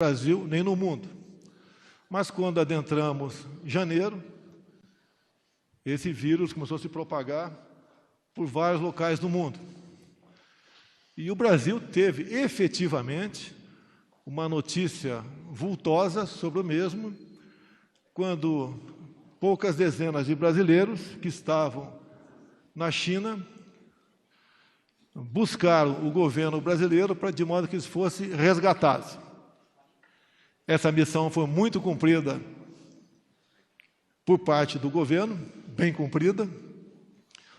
Brasil nem no mundo. Mas quando adentramos janeiro, esse vírus começou a se propagar por vários locais do mundo. E o Brasil teve efetivamente uma notícia vultosa sobre o mesmo, quando poucas dezenas de brasileiros que estavam na China buscaram o governo brasileiro de modo que eles fossem resgatados. Essa missão foi muito cumprida por parte do governo, bem cumprida.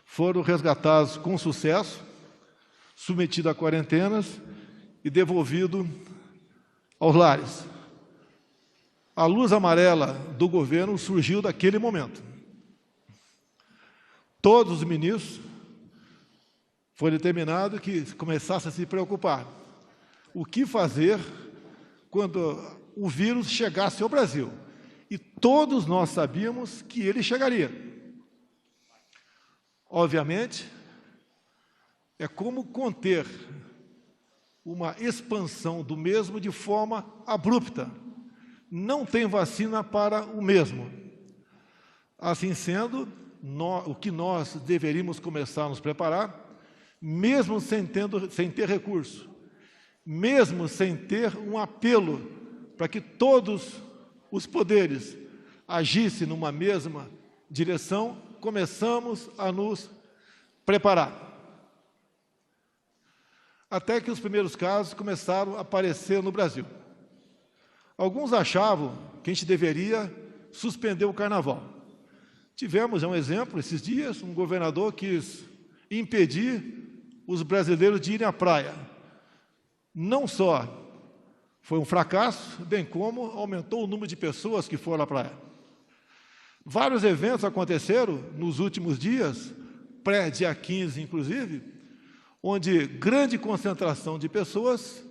Foram resgatados com sucesso, submetidos a quarentenas e devolvidos aos lares. A luz amarela do governo surgiu daquele momento. Todos os ministros foi determinado que começassem a se preocupar. O que fazer quando o vírus chegasse ao Brasil? E todos nós sabíamos que ele chegaria. Obviamente, é como conter uma expansão do mesmo de forma abrupta. Não tem vacina para o mesmo. Assim sendo, o que nós deveríamos começar a nos preparar, mesmo sem ter recurso, mesmo sem ter um apelo para que todos os poderes agissem numa mesma direção, começamos a nos preparar. Até que os primeiros casos começaram a aparecer no Brasil. Alguns achavam que a gente deveria suspender o carnaval. Tivemos um exemplo, esses dias, um governador quis impedir os brasileiros de irem à praia. Não só foi um fracasso, bem como aumentou o número de pessoas que foram à praia. Vários eventos aconteceram nos últimos dias, pré-dia 15 inclusive, onde grande concentração de pessoas,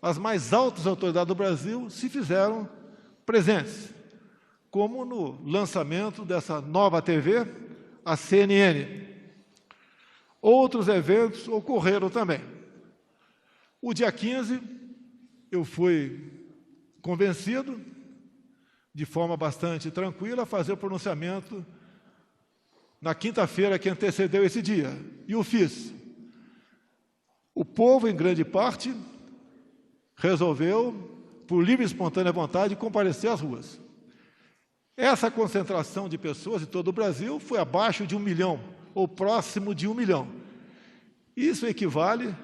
as mais altas autoridades do Brasil, se fizeram presentes, como no lançamento dessa nova TV, a CNN. Outros eventos ocorreram também. O dia 15, eu fui convencido, de forma bastante tranquila, a fazer o pronunciamento na quinta-feira que antecedeu esse dia, e o fiz. O povo, em grande parte, resolveu, por livre e espontânea vontade, comparecer às ruas. Essa concentração de pessoas em todo o Brasil foi abaixo de 1 milhão, ou próximo de 1 milhão. Isso equivale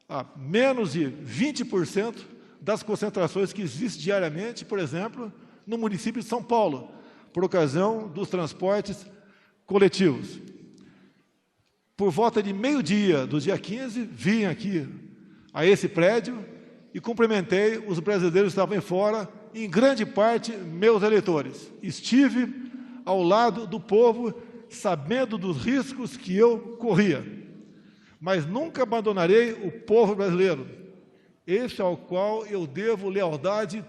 a menos de 20% das concentrações que existem diariamente, por exemplo, no município de São Paulo, por ocasião dos transportes coletivos. Por volta de meio-dia do dia 15, vim aqui a esse prédio e cumprimentei os brasileiros que estavam em fora, em grande parte meus eleitores. Estive ao lado do povo, sabendo dos riscos que eu corria. Mas nunca abandonarei o povo brasileiro, esse ao qual eu devo lealdade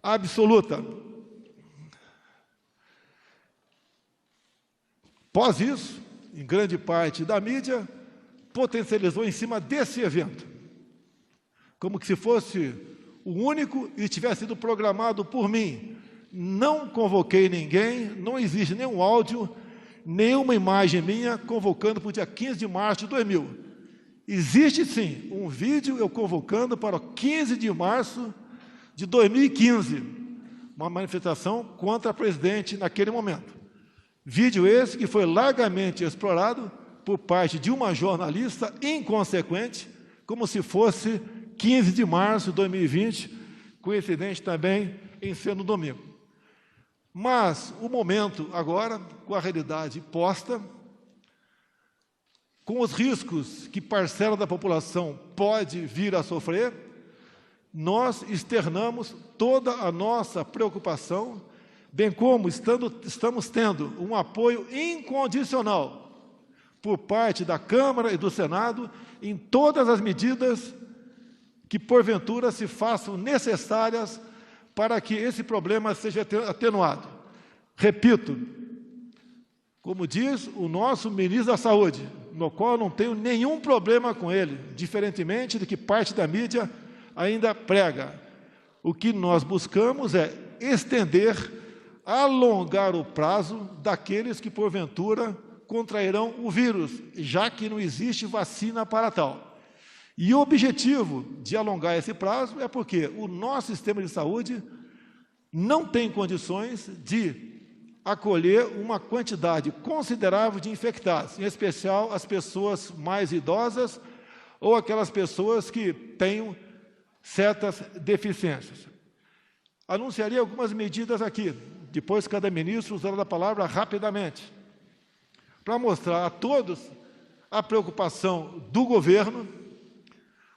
absoluta. Após isso, em grande parte da mídia, potencializou em cima desse evento, como que se fosse o único e tivesse sido programado por mim. Não convoquei ninguém, não existe nenhum áudio, nenhuma imagem minha convocando para o dia 15 de março de 2000. Existe, sim, um vídeo eu convocando para o 15 de março de 2015, uma manifestação contra a presidente naquele momento. Vídeo esse que foi largamente explorado por parte de uma jornalista inconsequente, como se fosse 15 de março de 2020, coincidente também em ser no domingo. Mas o momento agora, com a realidade posta, com os riscos que parcela da população pode vir a sofrer, nós externamos toda a nossa preocupação, bem como estamos tendo um apoio incondicional por parte da Câmara e do Senado em todas as medidas que, porventura, se façam necessárias para que esse problema seja atenuado. Repito, como diz o nosso ministro da Saúde, no qual eu não tenho nenhum problema com ele, diferentemente de que parte da mídia ainda prega. O que nós buscamos é estender, alongar o prazo daqueles que, porventura, contrairão o vírus, já que não existe vacina para tal. E o objetivo de alongar esse prazo é porque o nosso sistema de saúde não tem condições de acolher uma quantidade considerável de infectados, em especial as pessoas mais idosas ou aquelas pessoas que tenham certas deficiências. Anunciaria algumas medidas aqui, depois cada ministro usará a palavra rapidamente, para mostrar a todos a preocupação do governo,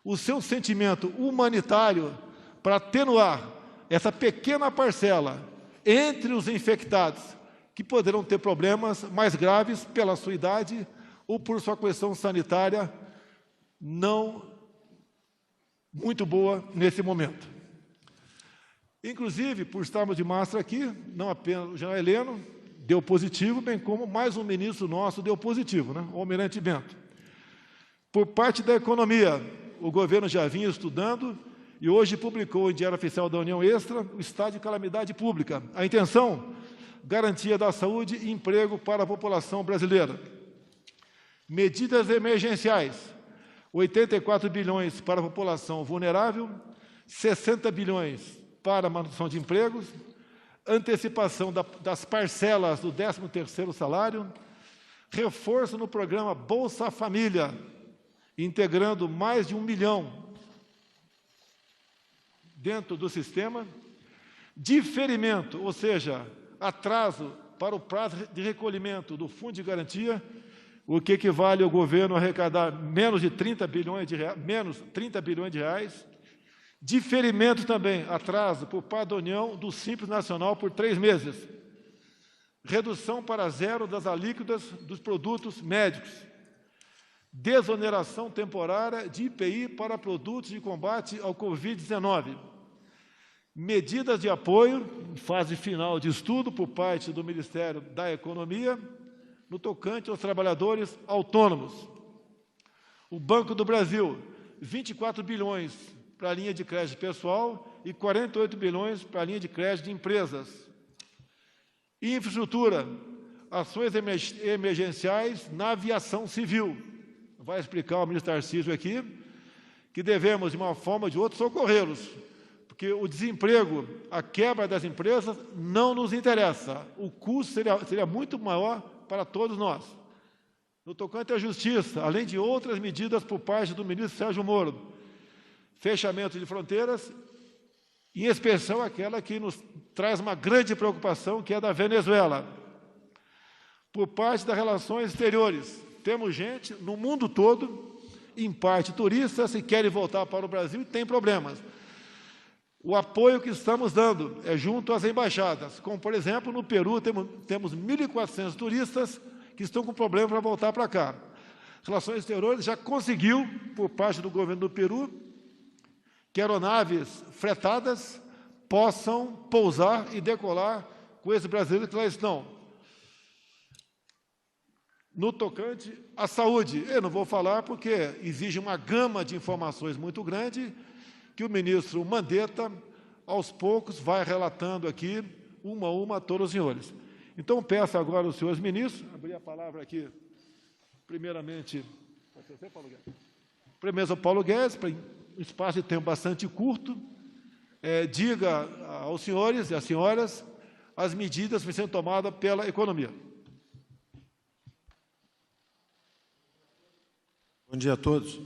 o seu sentimento humanitário para atenuar essa pequena parcela entre os infectados que poderão ter problemas mais graves pela sua idade ou por sua questão sanitária não muito boa nesse momento. Inclusive, por estarmos de máscara aqui, não apenas o general Heleno deu positivo, bem como mais um ministro nosso deu positivo, né? O almirante Bento. Por parte da economia, o governo já vinha estudando e hoje publicou em Diário Oficial da União Extra o estado de calamidade pública. A intenção, garantia da saúde e emprego para a população brasileira. Medidas emergenciais, 84 bilhões para a população vulnerável, 60 bilhões para a manutenção de empregos, antecipação das parcelas do 13º salário, reforço no programa Bolsa Família, integrando mais de 1 milhão dentro do sistema, diferimento, ou seja, atraso para o prazo de recolhimento do Fundo de Garantia, o que equivale ao governo arrecadar menos 30 bilhões de reais, diferimento também, atraso por parte da União do Simples Nacional por 3 meses, redução para zero das alíquotas dos produtos médicos, desoneração temporária de IPI para produtos de combate ao Covid-19, medidas de apoio, em fase final de estudo por parte do Ministério da Economia, no tocante aos trabalhadores autônomos. O Banco do Brasil, 24 bilhões para a linha de crédito pessoal e 48 bilhões para a linha de crédito de empresas. Infraestrutura, ações emergenciais na aviação civil. Vai explicar o ministro Tarcísio aqui que devemos, de uma forma ou de outra, socorrê-los, porque o desemprego, a quebra das empresas, não nos interessa. O custo seria muito maior para todos nós. No tocante à justiça, além de outras medidas por parte do ministro Sérgio Moro, fechamento de fronteiras, em especial aquela que nos traz uma grande preocupação, que é da Venezuela. Por parte das relações exteriores, temos gente no mundo todo, em parte turistas, que querem voltar para o Brasil e tem problemas. O apoio que estamos dando é junto às embaixadas, como, por exemplo, no Peru, temos 1.400 turistas que estão com problema para voltar para cá. Relações Exteriores já conseguiu, por parte do governo do Peru, que aeronaves fretadas possam pousar e decolar com esses brasileiros que lá estão. No tocante à saúde, eu não vou falar porque exige uma gama de informações muito grande que o ministro Mandetta, aos poucos, vai relatando aqui, uma a uma, a todos os senhores. Então, peço agora aos senhores ministros, abrir a palavra aqui, primeiramente, primeiro ao Paulo Guedes, para um espaço de tempo bastante curto, diga aos senhores e às senhoras as medidas que vão sendo tomadas pela economia. Bom dia a todos.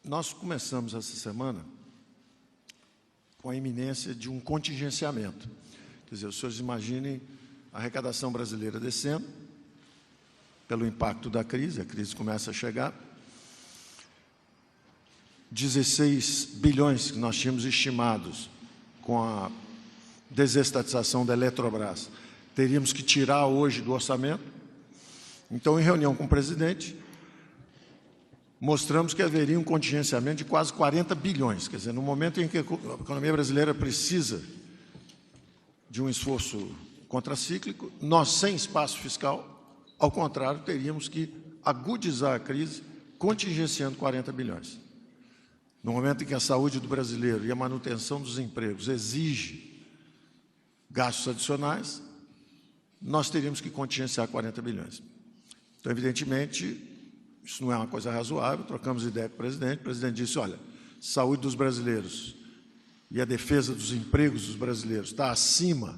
Nós começamos essa semana com a iminência de um contingenciamento. Quer dizer, os senhores imaginem a arrecadação brasileira descendo, pelo impacto da crise, a crise começa a chegar. 16 bilhões que nós tínhamos estimados com a desestatização da Eletrobras, teríamos que tirar hoje do orçamento. Então, em reunião com o presidente, mostramos que haveria um contingenciamento de quase 40 bilhões. Quer dizer, no momento em que a economia brasileira precisa de um esforço contracíclico, nós, sem espaço fiscal, ao contrário, teríamos que agudizar a crise, contingenciando 40 bilhões. no momento em que a saúde do brasileiro e a manutenção dos empregos exige gastos adicionais, nós teríamos que contingenciar 40 bilhões. Então, evidentemente, isso não é uma coisa razoável, trocamos ideia com o presidente disse, olha, saúde dos brasileiros e a defesa dos empregos dos brasileiros está acima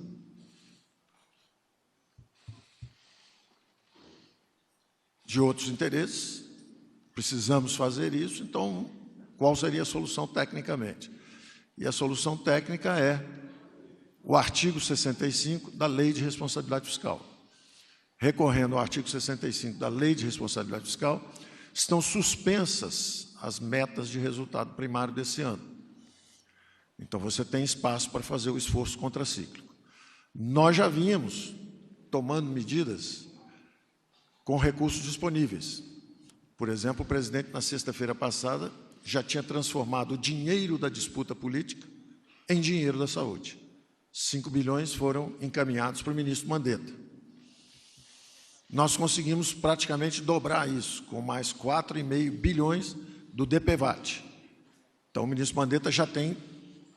de outros interesses, precisamos fazer isso, então, qual seria a solução tecnicamente? E a solução técnica é o artigo 65 da Lei de Responsabilidade Fiscal. Recorrendo ao artigo 65 da Lei de Responsabilidade Fiscal, estão suspensas as metas de resultado primário desse ano. Então, você tem espaço para fazer o esforço contracíclico. Nós já vínhamos tomando medidas com recursos disponíveis. Por exemplo, o presidente, na sexta-feira passada, já tinha transformado o dinheiro da disputa política em dinheiro da saúde. 5 bilhões foram encaminhados para o ministro Mandetta. Nós conseguimos praticamente dobrar isso, com mais 4,5 bilhões do DPVAT. Então, o ministro Mandetta já tem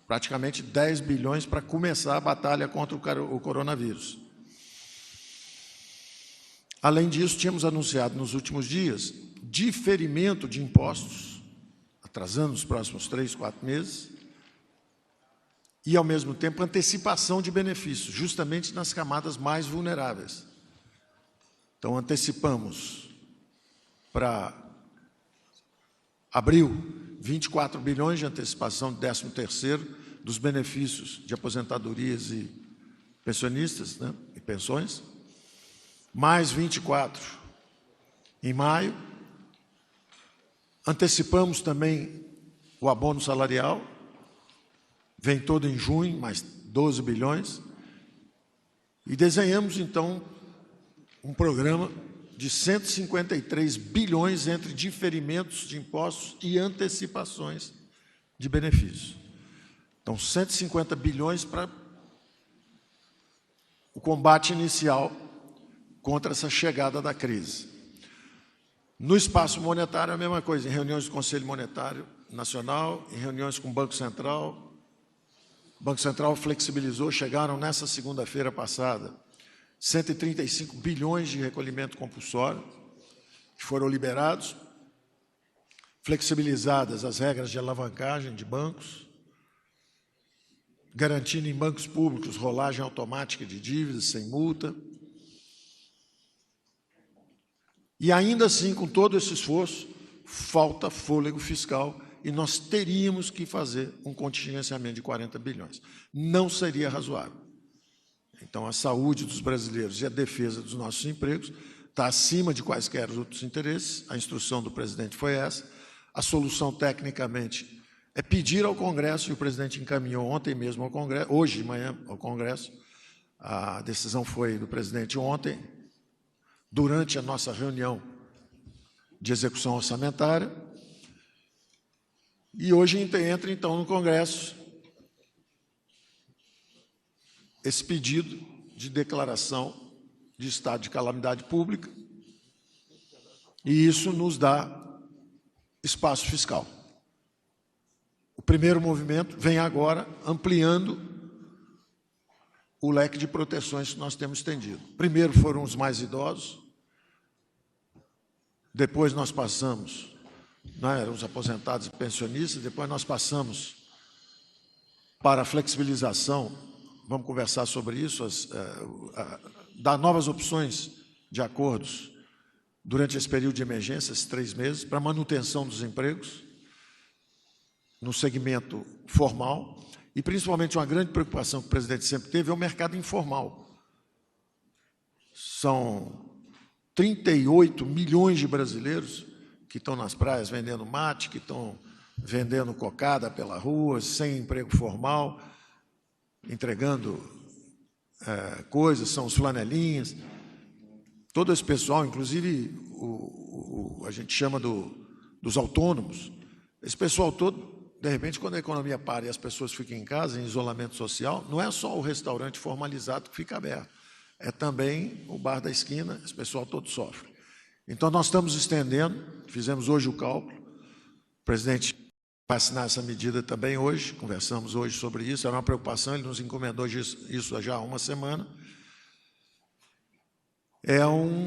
praticamente 10 bilhões para começar a batalha contra o coronavírus. Além disso, tínhamos anunciado nos últimos dias diferimento de impostos, atrasando os próximos 3, 4 meses, e, ao mesmo tempo, antecipação de benefícios, justamente nas camadas mais vulneráveis. Então, antecipamos para abril 24 bilhões de antecipação de 13º dos benefícios de aposentadorias e pensionistas, né, e pensões, mais 24 em maio. Antecipamos também o abono salarial, vem todo em junho, mais 12 bilhões, e desenhamos, então, um programa de 153 bilhões entre diferimentos de impostos e antecipações de benefícios. Então, 150 bilhões para o combate inicial contra essa chegada da crise. No espaço monetário, a mesma coisa, em reuniões do Conselho Monetário Nacional, em reuniões com o Banco Central. O Banco Central flexibilizou, chegaram nessa segunda-feira passada 135 bilhões de recolhimento compulsório, que foram liberados, flexibilizadas as regras de alavancagem de bancos, garantindo em bancos públicos rolagem automática de dívidas sem multa. E ainda assim, com todo esse esforço, falta fôlego fiscal e nós teríamos que fazer um contingenciamento de 40 bilhões. Não seria razoável. Então, a saúde dos brasileiros e a defesa dos nossos empregos está acima de quaisquer outros interesses. A instrução do presidente foi essa. A solução, tecnicamente, é pedir ao Congresso, e o presidente encaminhou ontem mesmo ao Congresso, hoje de manhã ao Congresso. A decisão foi do presidente ontem, durante a nossa reunião de execução orçamentária. E hoje entra, então, no Congresso esse pedido de declaração de estado de calamidade pública, e isso nos dá espaço fiscal. O primeiro movimento vem agora ampliando o leque de proteções que nós temos estendido. Primeiro foram os mais idosos, depois nós passamos, eram os aposentados e pensionistas, depois nós passamos para a flexibilização, vamos conversar sobre isso, dar novas opções de acordos durante esse período de emergência, esses 3 meses, para manutenção dos empregos no segmento formal, e principalmente uma grande preocupação que o presidente sempre teve é o mercado informal. São 38 milhões de brasileiros que estão nas praias vendendo mate, que estão vendendo cocada pela rua, sem emprego formal, entregando coisas, são os flanelinhas. Todo esse pessoal, inclusive a gente chama dos autônomos, esse pessoal todo, de repente, quando a economia para e as pessoas ficam em casa, em isolamento social, não é só o restaurante formalizado que fica aberto, é também o bar da esquina, esse pessoal todo sofre. Então, nós estamos estendendo, fizemos hoje o cálculo, o presidente vai assinar essa medida também hoje, conversamos hoje sobre isso, era uma preocupação, ele nos encomendou isso já há uma semana.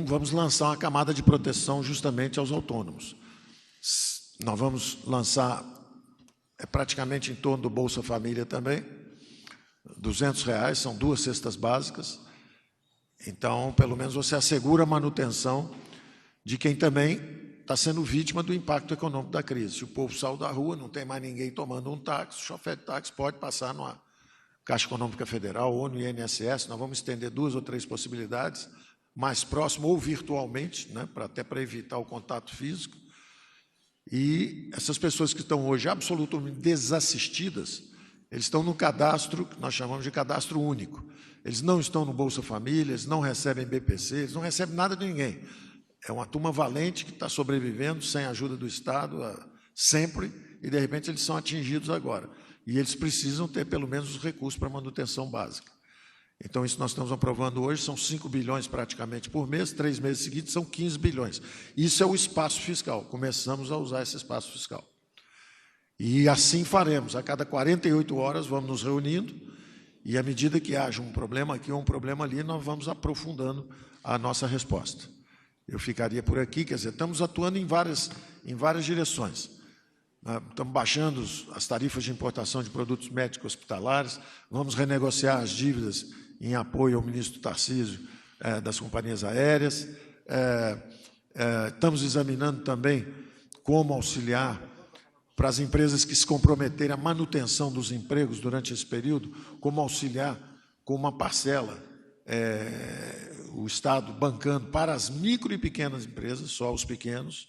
Vamos lançar uma camada de proteção justamente aos autônomos. Nós vamos lançar praticamente em torno do Bolsa Família também, R$200, são 2 cestas básicas. Então, pelo menos você assegura a manutenção de quem também está sendo vítima do impacto econômico da crise. Se o povo saiu da rua, não tem mais ninguém tomando um táxi, o chofer de táxi pode passar numa Caixa Econômica Federal ou no INSS. Nós vamos estender 2 ou 3 possibilidades, mais próximo ou virtualmente, né, até para evitar o contato físico. E essas pessoas que estão hoje absolutamente desassistidas, eles estão no cadastro, que nós chamamos de cadastro único. Eles não estão no Bolsa Família, eles não recebem BPC, eles não recebem nada de ninguém. É uma turma valente que está sobrevivendo sem a ajuda do Estado sempre, e de repente eles são atingidos agora. E eles precisam ter pelo menos os recursos para manutenção básica. Então, isso nós estamos aprovando hoje, são 5 bilhões praticamente por mês, 3 meses seguidos são 15 bilhões. Isso é o espaço fiscal, começamos a usar esse espaço fiscal. E assim faremos, a cada 48 horas vamos nos reunindo, e à medida que haja um problema aqui ou um problema ali, nós vamos aprofundando a nossa resposta. Eu ficaria por aqui, quer dizer, estamos atuando em várias direções. Estamos baixando as tarifas de importação de produtos médicos hospitalares, vamos renegociar as dívidas em apoio ao ministro Tarcísio das companhias aéreas, estamos examinando também como auxiliar para as empresas que se comprometerem à manutenção dos empregos durante esse período, como auxiliar com uma parcela, o Estado bancando para as micro e pequenas empresas, só os pequenos,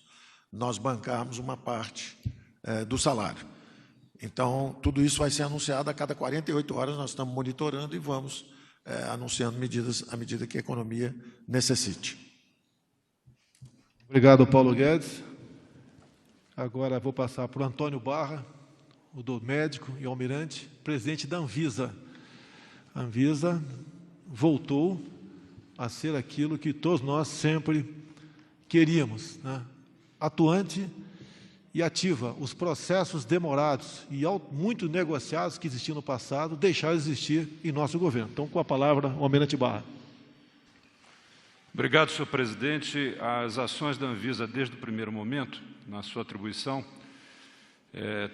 nós bancarmos uma parte do salário. Então, tudo isso vai ser anunciado a cada 48 horas, nós estamos monitorando e vamos anunciando medidas à medida que a economia necessite. Obrigado, Paulo Guedes. Agora vou passar para o Antônio Barra, o do médico e almirante, presidente da Anvisa. A Anvisa voltou a ser aquilo que todos nós sempre queríamos, né? Atuante e ativa. Os processos demorados e muito negociados que existiam no passado deixaram de existir em nosso governo. Então, com a palavra, o almirante Barra. Obrigado, senhor presidente. As ações da Anvisa, desde o primeiro momento, na sua atribuição,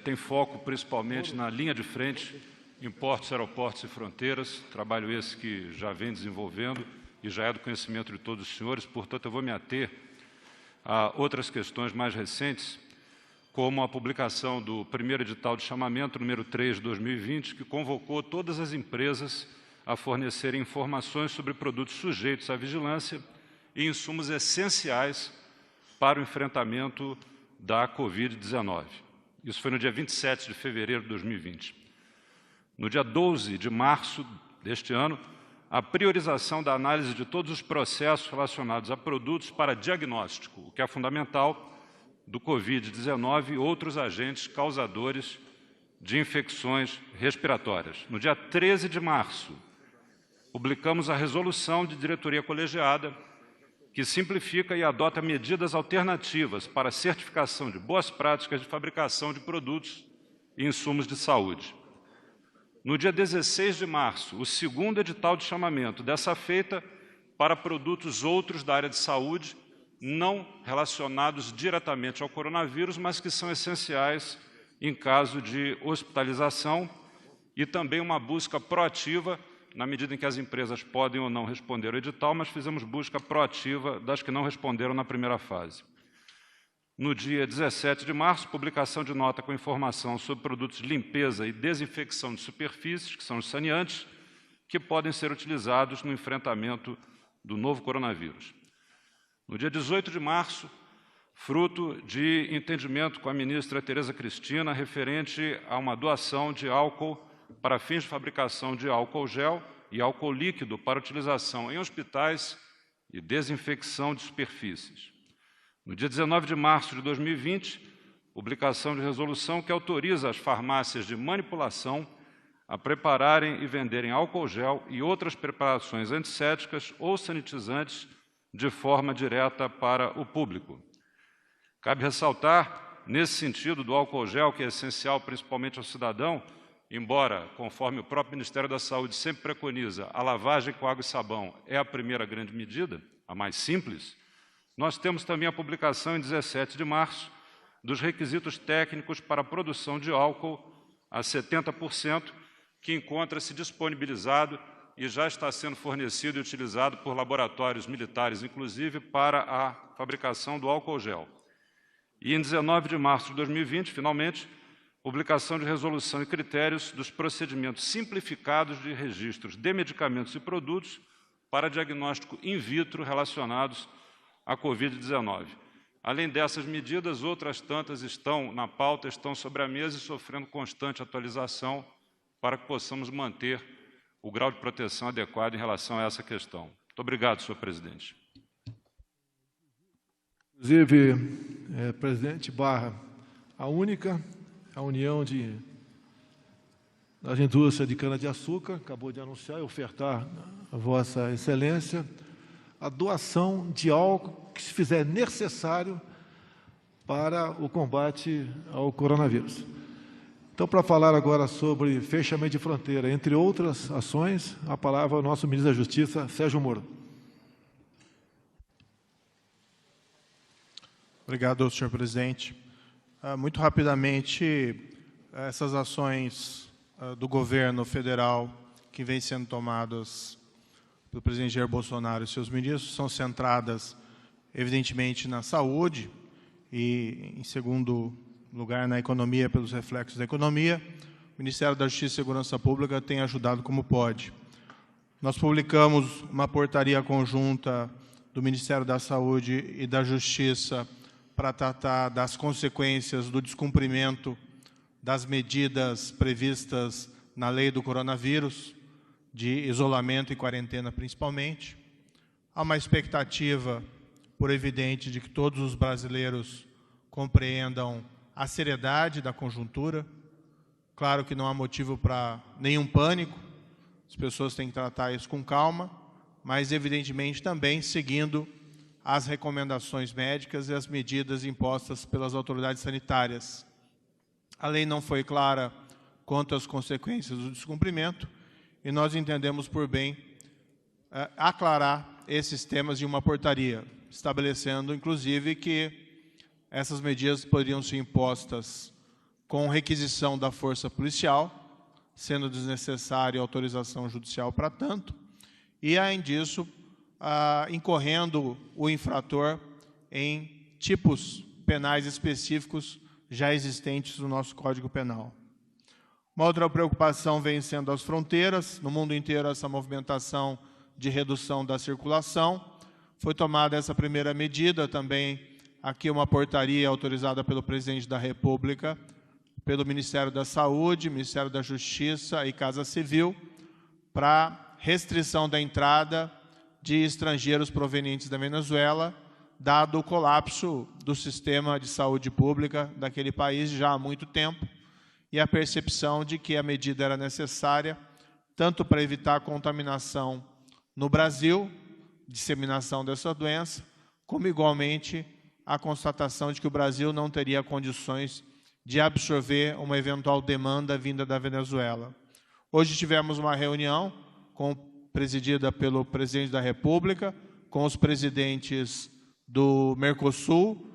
tem foco principalmente na linha de frente, em portos, aeroportos e fronteiras, trabalho esse que já vem desenvolvendo e já é do conhecimento de todos os senhores, portanto, eu vou me ater a outras questões mais recentes, como a publicação do primeiro edital de chamamento, número 3 de 2020, que convocou todas as empresas a fornecerem informações sobre produtos sujeitos à vigilância e insumos essenciais para o enfrentamento da Covid-19. Isso foi no dia 27 de fevereiro de 2020. No dia 12 de março deste ano, a priorização da análise de todos os processos relacionados a produtos para diagnóstico, o que é fundamental, do Covid-19 e outros agentes causadores de infecções respiratórias. No dia 13 de março, publicamos a resolução de diretoria colegiada que simplifica e adota medidas alternativas para a certificação de boas práticas de fabricação de produtos e insumos de saúde. No dia 16 de março, o segundo edital de chamamento, dessa feita para produtos outros da área de saúde, não relacionados diretamente ao coronavírus, mas que são essenciais em caso de hospitalização e também uma busca proativa, na medida em que as empresas podem ou não responder ao edital, mas fizemos busca proativa das que não responderam na primeira fase. No dia 17 de março, publicação de nota com informação sobre produtos de limpeza e desinfecção de superfícies, que são os saneantes, que podem ser utilizados no enfrentamento do novo coronavírus. No dia 18 de março, fruto de entendimento com a ministra Tereza Cristina, referente a uma doação de álcool para fins de fabricação de álcool gel e álcool líquido para utilização em hospitais e desinfecção de superfícies. No dia 19 de março de 2020, publicação de resolução que autoriza as farmácias de manipulação a prepararem e venderem álcool gel e outras preparações antissépticas ou sanitizantes de forma direta para o público. Cabe ressaltar nesse sentido do álcool gel, que é essencial principalmente ao cidadão, embora, conforme o próprio Ministério da Saúde sempre preconiza, a lavagem com água e sabão é a primeira grande medida, a mais simples, nós temos também a publicação em 17 de março dos requisitos técnicos para a produção de álcool a 70%, que encontra-se disponibilizado e já está sendo fornecido e utilizado por laboratórios militares, inclusive, para a fabricação do álcool gel. E em 19 de março de 2020, finalmente, publicação de resolução e critérios dos procedimentos simplificados de registros de medicamentos e produtos para diagnóstico in vitro relacionados à Covid-19. Além dessas medidas, outras tantas estão na pauta, estão sobre a mesa e sofrendo constante atualização para que possamos manter o grau de proteção adequado em relação a essa questão. Muito obrigado, senhor presidente. Inclusive, presidente Barra, a União das Indústrias de Cana-de-Açúcar acabou de anunciar e ofertar a Vossa Excelência a doação de álcool que se fizer necessário para o combate ao coronavírus. Então, para falar agora sobre fechamento de fronteira, entre outras ações, a palavra ao nosso ministro da Justiça, Sérgio Moro. Obrigado, senhor presidente. Muito rapidamente, essas ações do governo federal que vêm sendo tomadas pelo presidente Jair Bolsonaro e seus ministros são centradas, evidentemente, na saúde e, em segundo lugar, na economia, pelos reflexos da economia. O Ministério da Justiça e Segurança Pública tem ajudado como pode. Nós publicamos uma portaria conjunta do Ministério da Saúde e da Justiça para tratar das consequências do descumprimento das medidas previstas na lei do coronavírus, de isolamento e quarentena principalmente. Há uma expectativa, por evidente, de que todos os brasileiros compreendam a seriedade da conjuntura. Claro que não há motivo para nenhum pânico, as pessoas têm que tratar isso com calma, mas evidentemente também seguindo as recomendações médicas e as medidas impostas pelas autoridades sanitárias. A lei não foi clara quanto às consequências do descumprimento e nós entendemos por bem aclarar esses temas de uma portaria, estabelecendo, inclusive, que essas medidas poderiam ser impostas com requisição da força policial, sendo desnecessária autorização judicial para tanto, e, além disso, incorrendo o infrator em tipos penais específicos já existentes no nosso Código Penal. Uma outra preocupação vem sendo as fronteiras. No mundo inteiro, essa movimentação de redução da circulação. Foi tomada essa primeira medida, também aqui uma portaria autorizada pelo Presidente da República, pelo Ministério da Saúde, Ministério da Justiça e Casa Civil, para restrição da entrada de estrangeiros provenientes da Venezuela, dado o colapso do sistema de saúde pública daquele país já há muito tempo, e a percepção de que a medida era necessária, tanto para evitar a contaminação no Brasil, disseminação dessa doença, como, igualmente, a constatação de que o Brasil não teria condições de absorver uma eventual demanda vinda da Venezuela. Hoje tivemos uma reunião presidida pelo Presidente da República, com os presidentes do Mercosul,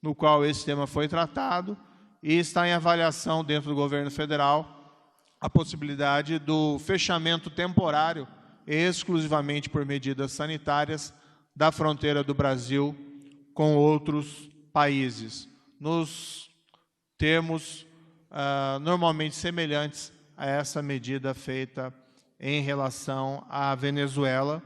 no qual esse tema foi tratado, e está em avaliação dentro do governo federal a possibilidade do fechamento temporário, exclusivamente por medidas sanitárias, da fronteira do Brasil com outros países, nos termos normalmente semelhantes a essa medida feita em relação à Venezuela,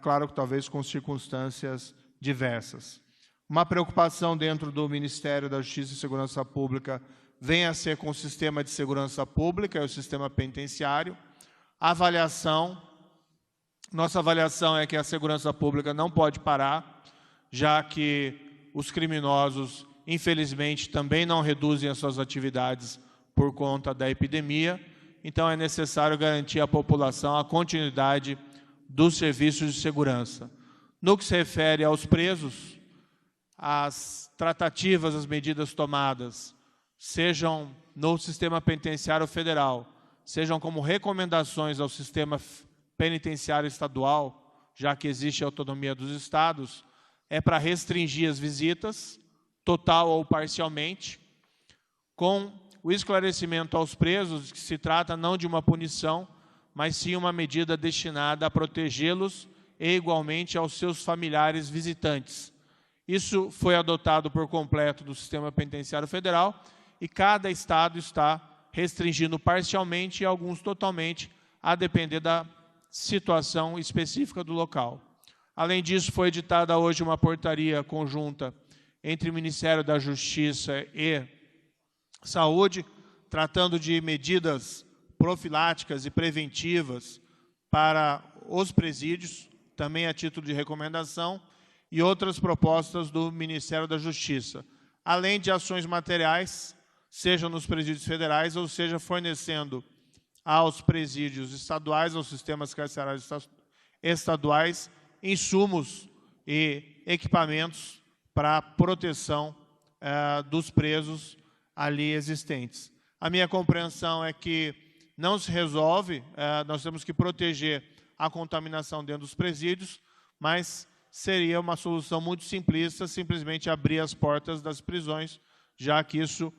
claro que talvez com circunstâncias diversas. Uma preocupação dentro do Ministério da Justiça e Segurança Pública vem a ser com o sistema de segurança pública e o sistema penitenciário. Nossa avaliação é que a segurança pública não pode parar, já que os criminosos, infelizmente, também não reduzem as suas atividades por conta da epidemia. Então, é necessário garantir à população a continuidade dos serviços de segurança. No que se refere aos presos, as tratativas, as medidas tomadas, sejam no sistema penitenciário federal, sejam como recomendações ao sistema penitenciário estadual, já que existe a autonomia dos estados, é para restringir as visitas, total ou parcialmente, com o esclarecimento aos presos que se trata não de uma punição, mas sim uma medida destinada a protegê-los e igualmente aos seus familiares visitantes. Isso foi adotado por completo do sistema penitenciário federal e cada estado está restringindo parcialmente e alguns totalmente, a depender da situação específica do local. Além disso, foi editada hoje uma portaria conjunta entre o Ministério da Justiça e Saúde, tratando de medidas profiláticas e preventivas para os presídios, também a título de recomendação, e outras propostas do Ministério da Justiça, além de ações materiais, seja nos presídios federais, ou seja, fornecendo aos presídios estaduais, aos sistemas carcerários estaduais, insumos e equipamentos para a proteção dos presos ali existentes. A minha compreensão é que não se resolve, nós temos que proteger a contaminação dentro dos presídios, mas seria uma solução muito simplista simplesmente abrir as portas das prisões, já que isso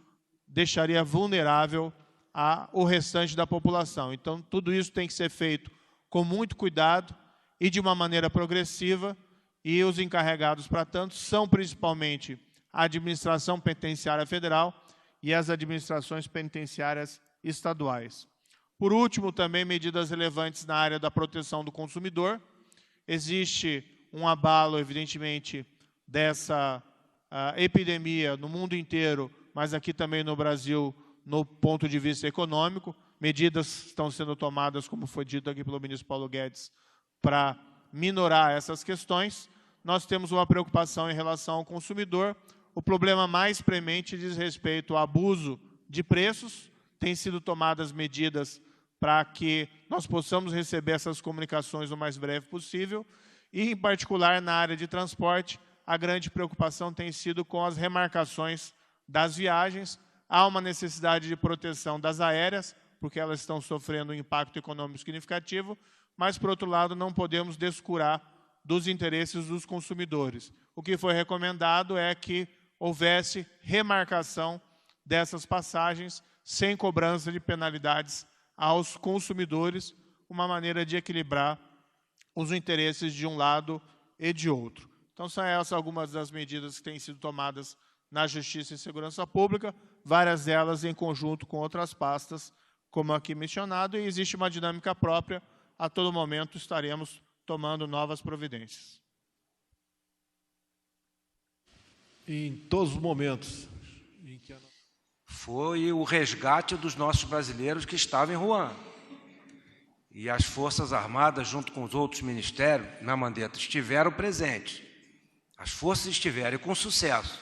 deixaria vulnerável o restante da população. Então, tudo isso tem que ser feito com muito cuidado e de uma maneira progressiva, e os encarregados, para tanto, são principalmente a Administração Penitenciária Federal e as administrações penitenciárias estaduais. Por último, também medidas relevantes na área da proteção do consumidor. Existe um abalo, evidentemente, dessa epidemia no mundo inteiro, mas aqui também no Brasil, no ponto de vista econômico. Medidas estão sendo tomadas, como foi dito aqui pelo ministro Paulo Guedes, para minorar essas questões. Nós temos uma preocupação em relação ao consumidor. O problema mais premente diz respeito ao abuso de preços. Têm sido tomadas medidas para que nós possamos receber essas comunicações o mais breve possível. E, em particular, na área de transporte, a grande preocupação tem sido com as remarcações das viagens. Há uma necessidade de proteção das aéreas, porque elas estão sofrendo um impacto econômico significativo, mas, por outro lado, não podemos descurar dos interesses dos consumidores. O que foi recomendado é que houvesse remarcação dessas passagens sem cobrança de penalidades aos consumidores, uma maneira de equilibrar os interesses de um lado e de outro. Então, são essas algumas das medidas que têm sido tomadas na Justiça e Segurança Pública, várias delas em conjunto com outras pastas, como aqui mencionado, e existe uma dinâmica própria. A todo momento estaremos tomando novas providências. Em todos os momentos em que foi o resgate dos nossos brasileiros que estavam em Wuhan. E as Forças Armadas, junto com os outros ministérios, na Mandetta, estiveram presentes. As forças estiveram com sucesso.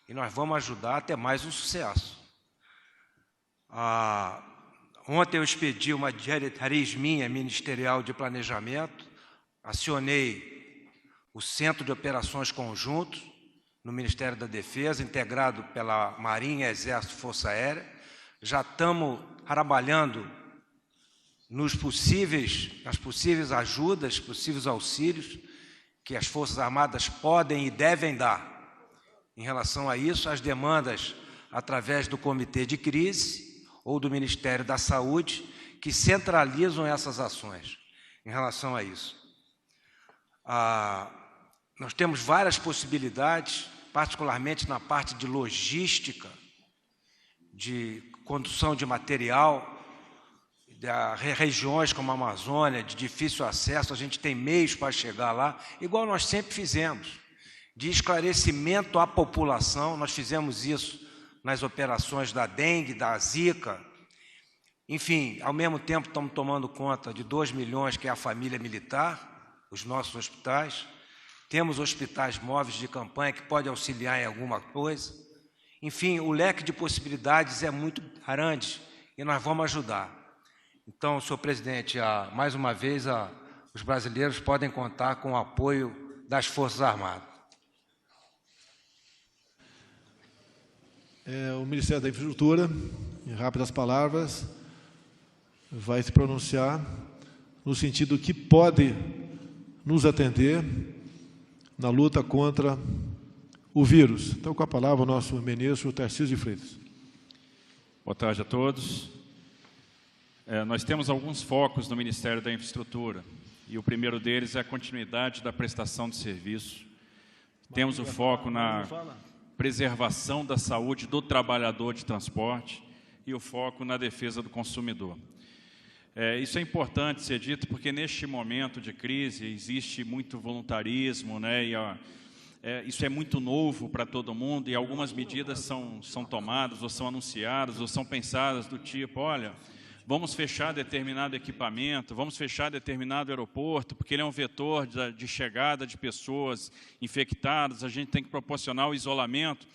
E nós vamos ajudar a ter mais um sucesso. Ontem eu expedi uma diretriz minha, ministerial de planejamento, acionei o Centro de Operações Conjuntos, no Ministério da Defesa, integrado pela Marinha, Exército e Força Aérea. Já estamos trabalhando nas possíveis ajudas, possíveis auxílios que as Forças Armadas podem e devem dar. Em relação a isso, as demandas através do Comitê de Crise ou do Ministério da Saúde, que centralizam essas ações em relação a isso. Nós temos várias possibilidades, particularmente na parte de logística, de condução de material, de regiões como a Amazônia, de difícil acesso, a gente tem meios para chegar lá, igual nós sempre fizemos, de esclarecimento à população. Nós fizemos isso nas operações da dengue, da zika. Enfim, ao mesmo tempo estamos tomando conta de 2 milhões, que é a família militar, os nossos hospitais. Temos hospitais móveis de campanha que podem auxiliar em alguma coisa. Enfim, o leque de possibilidades é muito grande e nós vamos ajudar. Então, senhor presidente, mais uma vez, os brasileiros podem contar com o apoio das Forças Armadas. O Ministério da Infraestrutura, em rápidas palavras, vai se pronunciar no sentido que pode nos atender na luta contra o vírus. Então, com a palavra, o nosso ministro Tarcísio de Freitas. Boa tarde a todos. Nós temos alguns focos no Ministério da Infraestrutura, e o primeiro deles é a continuidade da prestação de serviço. Temos o foco na preservação da saúde do trabalhador de transporte e o foco na defesa do consumidor. Isso é importante ser dito porque neste momento de crise existe muito voluntarismo, né, e isso é muito novo para todo mundo e algumas medidas são tomadas ou são anunciadas ou são pensadas do tipo, olha, vamos fechar determinado equipamento, vamos fechar determinado aeroporto, porque ele é um vetor de chegada de pessoas infectadas, a gente tem que proporcionar o isolamento.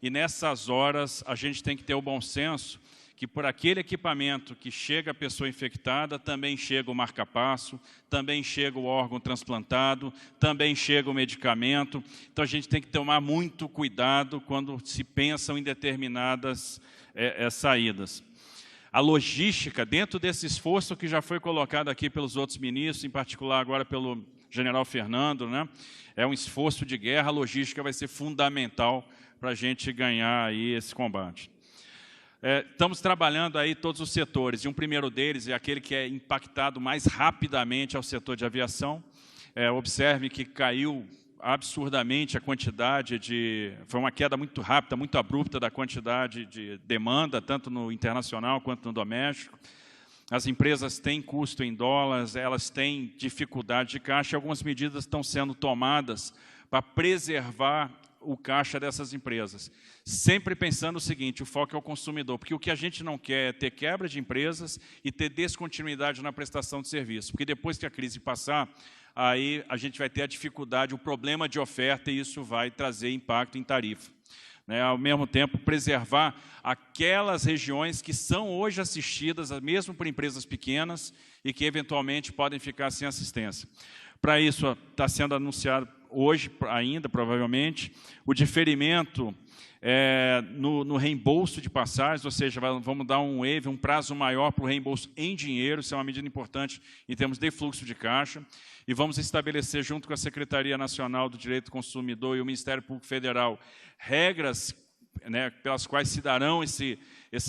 E nessas horas a gente tem que ter o bom senso que por aquele equipamento que chega a pessoa infectada, também chega o marca-passo, também chega o órgão transplantado, também chega o medicamento. Então a gente tem que tomar muito cuidado quando se pensam em determinadas saídas. A logística, dentro desse esforço que já foi colocado aqui pelos outros ministros, em particular agora pelo general Fernando, né? É um esforço de guerra, a logística vai ser fundamental para a gente ganhar aí esse combate. Estamos trabalhando aí todos os setores, e um primeiro deles é aquele que é impactado mais rapidamente ao setor de aviação. Observe que caiu absurdamente a quantidade foi uma queda muito rápida, muito abrupta da quantidade de demanda, tanto no internacional quanto no doméstico. As empresas têm custo em dólares, elas têm dificuldade de caixa, e algumas medidas estão sendo tomadas para preservar o caixa dessas empresas. Sempre pensando o seguinte, o foco é o consumidor, porque o que a gente não quer é ter quebra de empresas e ter descontinuidade na prestação de serviço, porque depois que a crise passar, aí a gente vai ter a dificuldade, o problema de oferta, e isso vai trazer impacto em tarifa. Ao mesmo tempo, preservar aquelas regiões que são hoje assistidas, mesmo por empresas pequenas, e que eventualmente podem ficar sem assistência. Para isso, está sendo anunciado hoje ainda, provavelmente, o diferimento no reembolso de passagens, ou seja, vamos dar um prazo maior para o reembolso em dinheiro, isso é uma medida importante em termos de fluxo de caixa, e vamos estabelecer, junto com a Secretaria Nacional do Direito do Consumidor e o Ministério Público Federal, regras, né, pelas quais se darão esse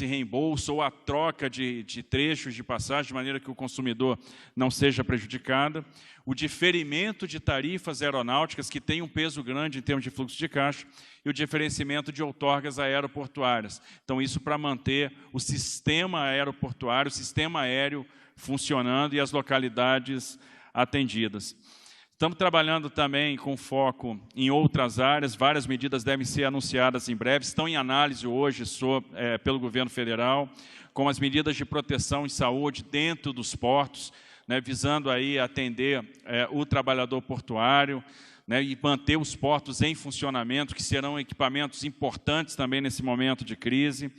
reembolso ou a troca de trechos de passagem, de maneira que o consumidor não seja prejudicado. O diferimento de tarifas aeronáuticas, que tem um peso grande em termos de fluxo de caixa, e o diferenciamento de outorgas aeroportuárias. Então, isso para manter o sistema aeroportuário, o sistema aéreo funcionando e as localidades atendidas. Estamos trabalhando também com foco em outras áreas, várias medidas devem ser anunciadas em breve, estão em análise hoje pelo governo federal, como as medidas de proteção em saúde dentro dos portos, né, visando aí atender o trabalhador portuário, né, e manter os portos em funcionamento, que serão equipamentos importantes também nesse momento de crise.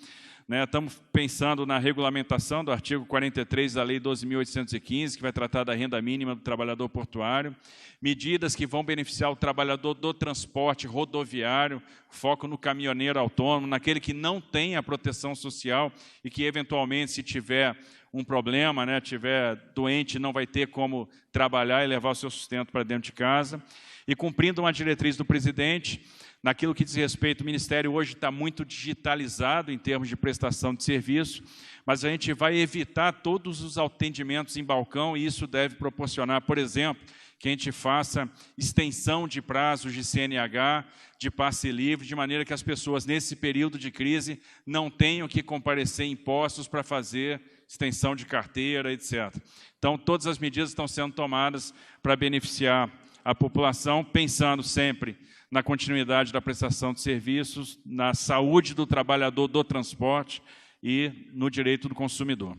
Estamos pensando na regulamentação do artigo 43 da Lei 12.815, que vai tratar da renda mínima do trabalhador portuário, medidas que vão beneficiar o trabalhador do transporte rodoviário, foco no caminhoneiro autônomo, naquele que não tem a proteção social e que, eventualmente, se tiver um problema, né, tiver doente, não vai ter como trabalhar e levar o seu sustento para dentro de casa. E cumprindo uma diretriz do presidente, naquilo que diz respeito, o Ministério hoje está muito digitalizado em termos de prestação de serviço, mas a gente vai evitar todos os atendimentos em balcão e isso deve proporcionar, por exemplo, que a gente faça extensão de prazos de CNH, de passe livre, de maneira que as pessoas, nesse período de crise, não tenham que comparecer em postos para fazer extensão de carteira, etc. Então, todas as medidas estão sendo tomadas para beneficiar a população, pensando sempre na continuidade da prestação de serviços, na saúde do trabalhador do transporte e no direito do consumidor.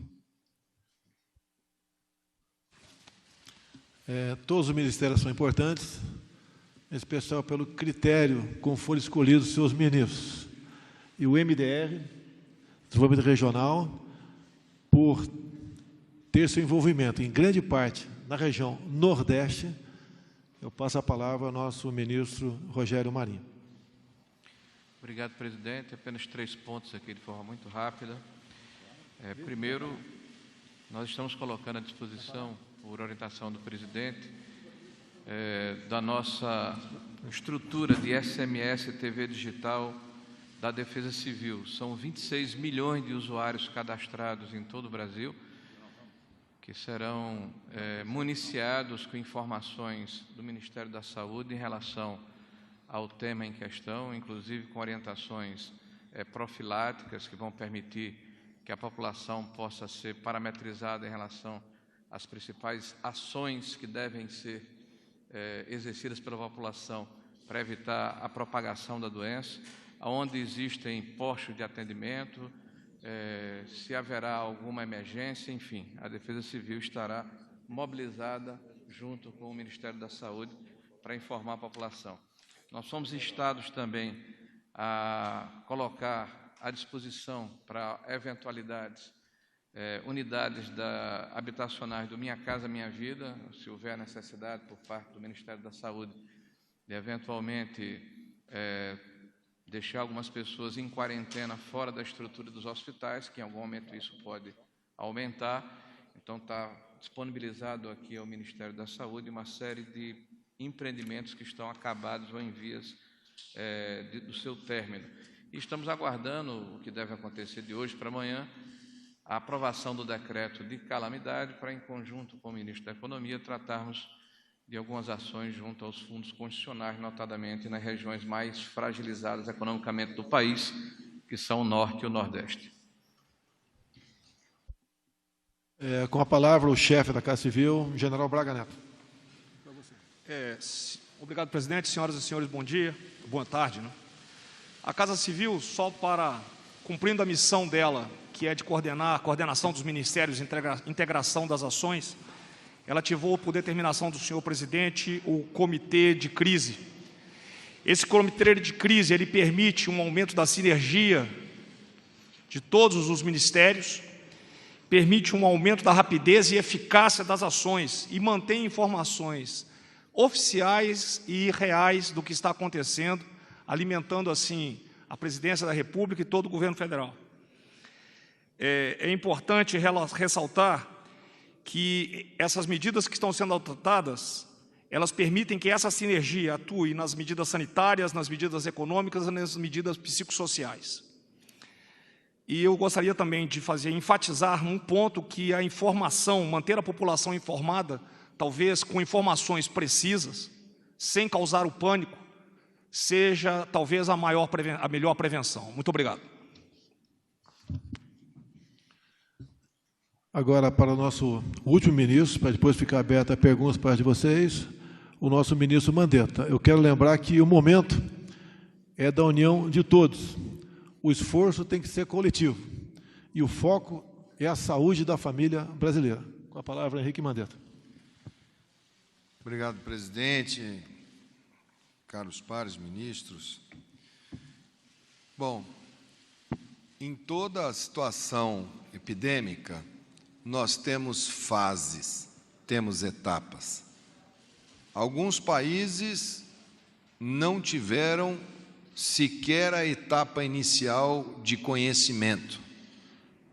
Todos os ministérios são importantes, em especial pelo critério como foram escolhidos os seus ministros. E o MDR, Desenvolvimento Regional, por ter seu envolvimento em grande parte na região Nordeste, eu passo a palavra ao nosso ministro Rogério Marinho. Obrigado, presidente. Apenas 3 pontos aqui de forma muito rápida. Primeiro, nós estamos colocando à disposição, por orientação do presidente, da nossa estrutura de SMS e TV digital da Defesa Civil. São 26 milhões de usuários cadastrados em todo o Brasil, que serão municiados com informações do Ministério da Saúde em relação ao tema em questão, inclusive com orientações profiláticas que vão permitir que a população possa ser parametrizada em relação às principais ações que devem ser exercidas pela população para evitar a propagação da doença, onde existem postos de atendimento, se haverá alguma emergência, enfim, a Defesa Civil estará mobilizada junto com o Ministério da Saúde para informar a população. Nós fomos instados também a colocar à disposição para eventualidades unidades habitacionais do Minha Casa Minha Vida, se houver necessidade por parte do Ministério da Saúde de eventualmente deixar algumas pessoas em quarentena fora da estrutura dos hospitais, que em algum momento isso pode aumentar. Então está disponibilizado aqui ao Ministério da Saúde uma série de empreendimentos que estão acabados ou em vias do seu término. E estamos aguardando o que deve acontecer de hoje para amanhã, a aprovação do decreto de calamidade para, em conjunto com o ministro da Economia, tratarmos de algumas ações junto aos fundos constitucionais, notadamente nas regiões mais fragilizadas economicamente do país, que são o Norte e o Nordeste. Com a palavra, o chefe da Casa Civil, General Braga Neto. Obrigado, presidente. Senhoras e senhores, bom dia, boa tarde. A Casa Civil, só para cumprindo a missão dela, que é de coordenar a coordenação dos ministérios, integração das ações, ela ativou, por determinação do senhor presidente, o Comitê de Crise. Esse Comitê de Crise, ele permite um aumento da sinergia de todos os ministérios, permite um aumento da rapidez e eficácia das ações e mantém informações oficiais e reais do que está acontecendo, alimentando, assim, a Presidência da República e todo o governo federal. É importante ressaltar que essas medidas que estão sendo adotadas, elas permitem que essa sinergia atue nas medidas sanitárias, nas medidas econômicas e nas medidas psicossociais. E eu gostaria também de enfatizar um ponto que a informação, manter a população informada, talvez com informações precisas, sem causar o pânico, seja talvez a melhor prevenção. Muito obrigado. Agora, para o nosso último ministro, para depois ficar aberta a perguntas para de vocês, o nosso ministro Mandetta. Eu quero lembrar que o momento é da união de todos. O esforço tem que ser coletivo. E o foco é a saúde da família brasileira. Com a palavra, Henrique Mandetta. Obrigado, presidente, caros pares ministros. Bom, em toda a situação epidêmica, nós temos fases, temos etapas. Alguns países não tiveram sequer a etapa inicial de conhecimento.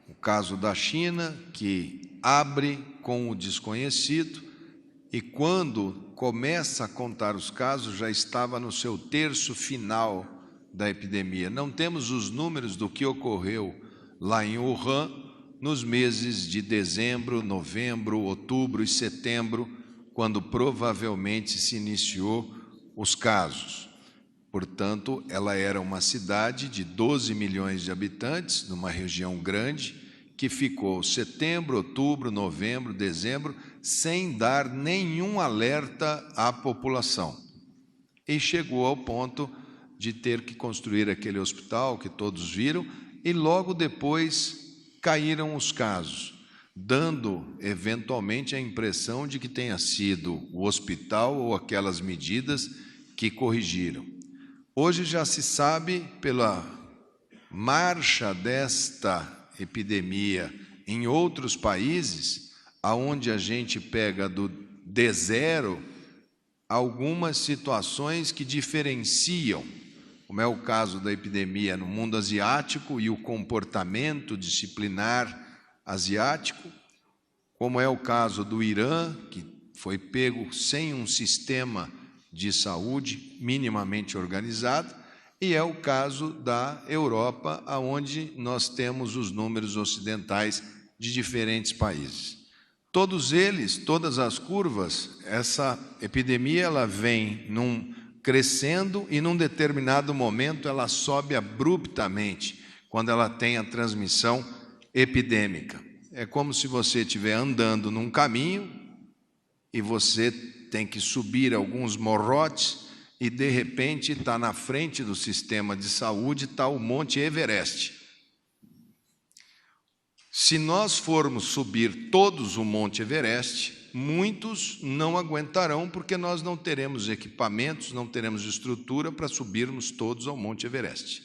O caso da China, que abre com o desconhecido, e quando começa a contar os casos, já estava no seu terço final da epidemia. Não temos os números do que ocorreu lá em Wuhan, nos meses de dezembro, novembro, outubro e setembro, quando provavelmente se iniciou os casos. Portanto, ela era uma cidade de 12 milhões de habitantes, numa região grande, que ficou setembro, outubro, novembro, dezembro, sem dar nenhum alerta à população. E chegou ao ponto de ter que construir aquele hospital que todos viram, e logo depois caíram os casos, dando eventualmente a impressão de que tenha sido o hospital ou aquelas medidas que corrigiram. Hoje já se sabe, pela marcha desta epidemia em outros países, aonde a gente pega do D0 algumas situações que diferenciam como é o caso da epidemia no mundo asiático e o comportamento disciplinar asiático, como é o caso do Irã, que foi pego sem um sistema de saúde minimamente organizado, e é o caso da Europa, onde nós temos os números ocidentais de diferentes países. Todos eles, todas as curvas, essa epidemia ela vem crescendo e num determinado momento ela sobe abruptamente, quando ela tem a transmissão epidêmica. É como se você estiver andando num caminho e você tem que subir alguns morrotes e, de repente, está na frente do sistema de saúde, está o Monte Everest. Se nós formos subir todos o Monte Everest, muitos não aguentarão, porque nós não teremos equipamentos, não teremos estrutura para subirmos todos ao Monte Everest.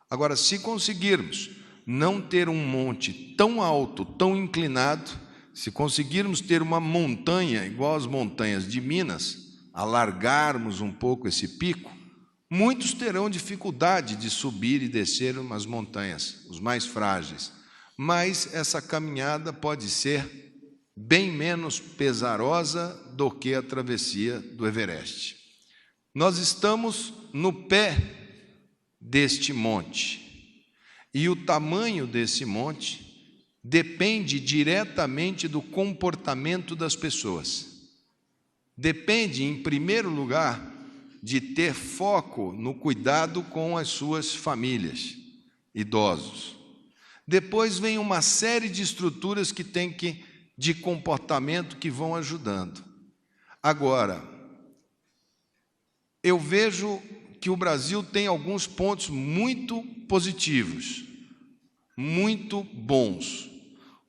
Agora, se conseguirmos não ter um monte tão alto, tão inclinado, se conseguirmos ter uma montanha igual às montanhas de Minas, alargarmos um pouco esse pico, muitos terão dificuldade de subir e descer umas montanhas, os mais frágeis. Mas essa caminhada pode ser bem menos pesarosa do que a travessia do Everest. Nós estamos no pé deste monte, e o tamanho desse monte depende diretamente do comportamento das pessoas. Depende, em primeiro lugar, de ter foco no cuidado com as suas famílias, idosos. Depois vem uma série de estruturas de comportamento que vão ajudando. Agora, eu vejo que o Brasil tem alguns pontos muito positivos, muito bons.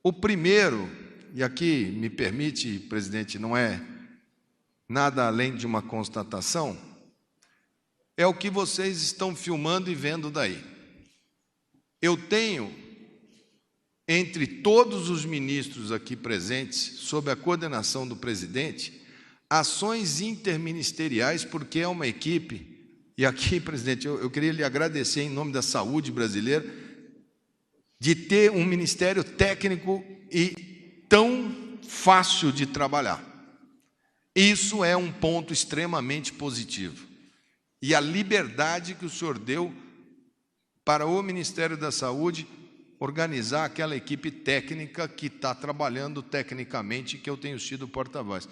O primeiro, e aqui me permite, presidente, não é nada além de uma constatação, é o que vocês estão filmando e vendo daí. Eu tenho, entre todos os ministros aqui presentes, sob a coordenação do presidente, ações interministeriais, porque é uma equipe, e aqui, presidente, eu queria lhe agradecer em nome da saúde brasileira, de ter um ministério técnico e tão fácil de trabalhar. Isso é um ponto extremamente positivo. E a liberdade que o senhor deu para o Ministério da Saúde organizar aquela equipe técnica que está trabalhando tecnicamente, que eu tenho sido porta-voz.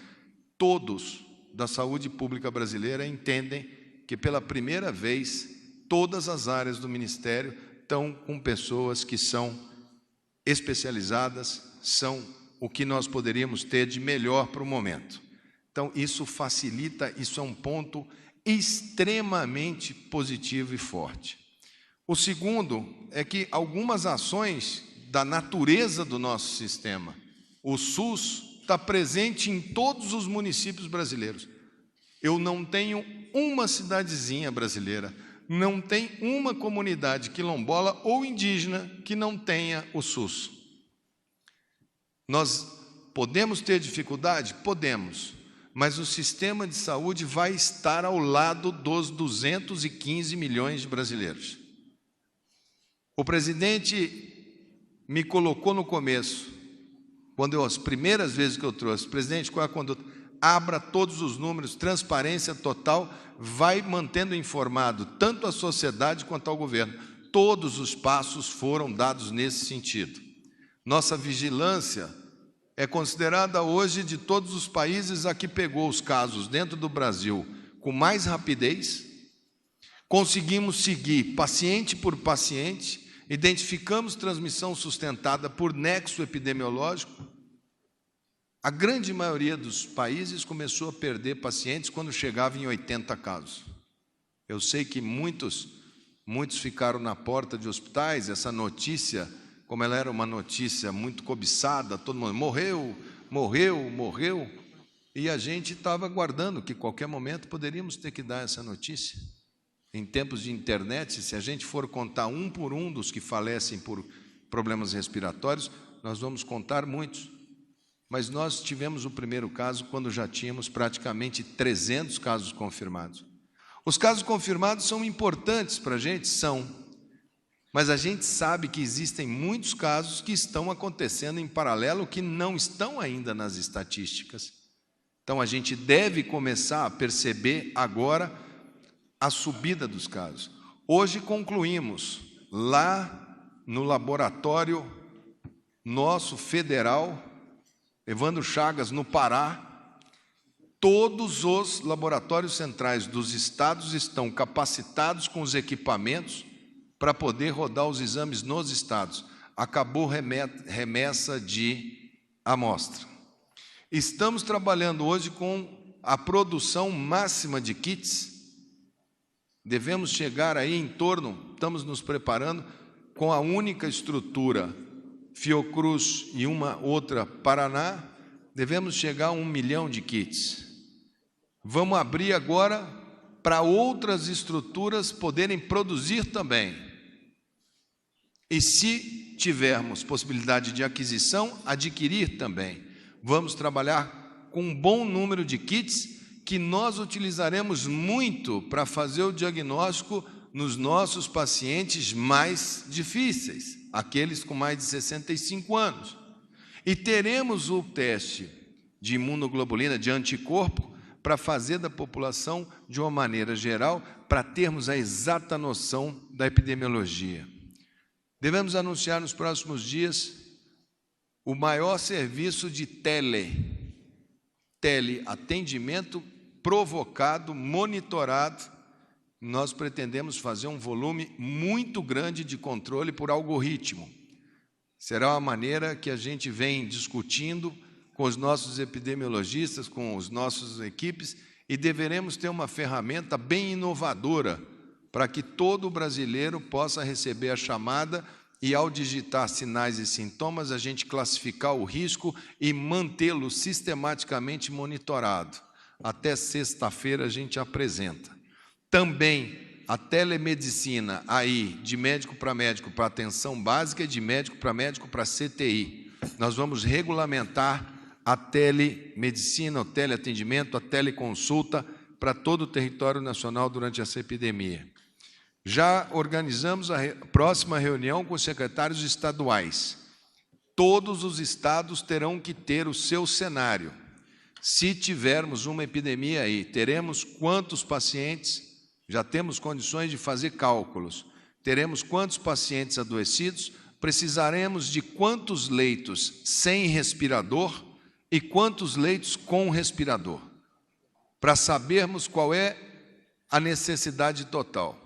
Todos da saúde pública brasileira entendem que, pela primeira vez, todas as áreas do Ministério estão com pessoas que são especializadas, são o que nós poderíamos ter de melhor para o momento. Então, isso facilita, isso é um ponto extremamente positivo e forte. O segundo é que algumas ações da natureza do nosso sistema, o SUS está presente em todos os municípios brasileiros. Eu não tenho uma cidadezinha brasileira, não tem uma comunidade quilombola ou indígena que não tenha o SUS. Nós podemos ter dificuldade? Podemos, mas o sistema de saúde vai estar ao lado dos 215 milhões de brasileiros. O presidente me colocou no começo, as primeiras vezes que eu trouxe, presidente, qual é a conduta? Abra todos os números, transparência total, vai mantendo informado tanto a sociedade quanto ao governo. Todos os passos foram dados nesse sentido. Nossa vigilância é considerada hoje, de todos os países, a que pegou os casos dentro do Brasil com mais rapidez. Conseguimos seguir paciente por paciente, identificamos transmissão sustentada por nexo epidemiológico. A grande maioria dos países começou a perder pacientes quando chegava em 80 casos. Eu sei que muitos ficaram na porta de hospitais. Essa notícia, como ela era uma notícia muito cobiçada, todo mundo morreu, e a gente estava aguardando que, qualquer momento, poderíamos ter que dar essa notícia. Em tempos de internet, se a gente for contar um por um dos que falecem por problemas respiratórios, nós vamos contar muitos. Mas nós tivemos o primeiro caso quando já tínhamos praticamente 300 casos confirmados. Os casos confirmados são importantes para a gente? São. Mas a gente sabe que existem muitos casos que estão acontecendo em paralelo que não estão ainda nas estatísticas. Então, a gente deve começar a perceber agora a subida dos casos. Hoje concluímos, lá no laboratório nosso federal, Evandro Chagas, no Pará, todos os laboratórios centrais dos estados estão capacitados com os equipamentos para poder rodar os exames nos estados. Acabou remessa de amostra. Estamos trabalhando hoje com a produção máxima de kits. Devemos chegar aí em torno, estamos nos preparando, com a única estrutura Fiocruz e uma outra Paraná, devemos chegar a 1 milhão de kits. Vamos abrir agora para outras estruturas poderem produzir também. E se tivermos possibilidade de aquisição, adquirir também. Vamos trabalhar com um bom número de kits que nós utilizaremos muito para fazer o diagnóstico nos nossos pacientes mais difíceis, aqueles com mais de 65 anos. E teremos o teste de imunoglobulina, de anticorpo, para fazer da população de uma maneira geral, para termos a exata noção da epidemiologia. Devemos anunciar nos próximos dias o maior serviço de teleatendimento provocado, monitorado. Nós pretendemos fazer um volume muito grande de controle por algoritmo. Será uma maneira que a gente vem discutindo com os nossos epidemiologistas, com os nossos equipes, e deveremos ter uma ferramenta bem inovadora para que todo brasileiro possa receber a chamada e, ao digitar sinais e sintomas, a gente classificar o risco e mantê-lo sistematicamente monitorado. Até sexta-feira a gente apresenta. Também a telemedicina aí, de médico para atenção básica e de médico para CTI. Nós vamos regulamentar a telemedicina, o teleatendimento, a teleconsulta para todo o território nacional durante essa epidemia. Já organizamos a próxima reunião com os secretários estaduais. Todos os estados terão que ter o seu cenário. Se tivermos uma epidemia aí, teremos quantos pacientes, já temos condições de fazer cálculos, teremos quantos pacientes adoecidos, precisaremos de quantos leitos sem respirador e quantos leitos com respirador, para sabermos qual é a necessidade total.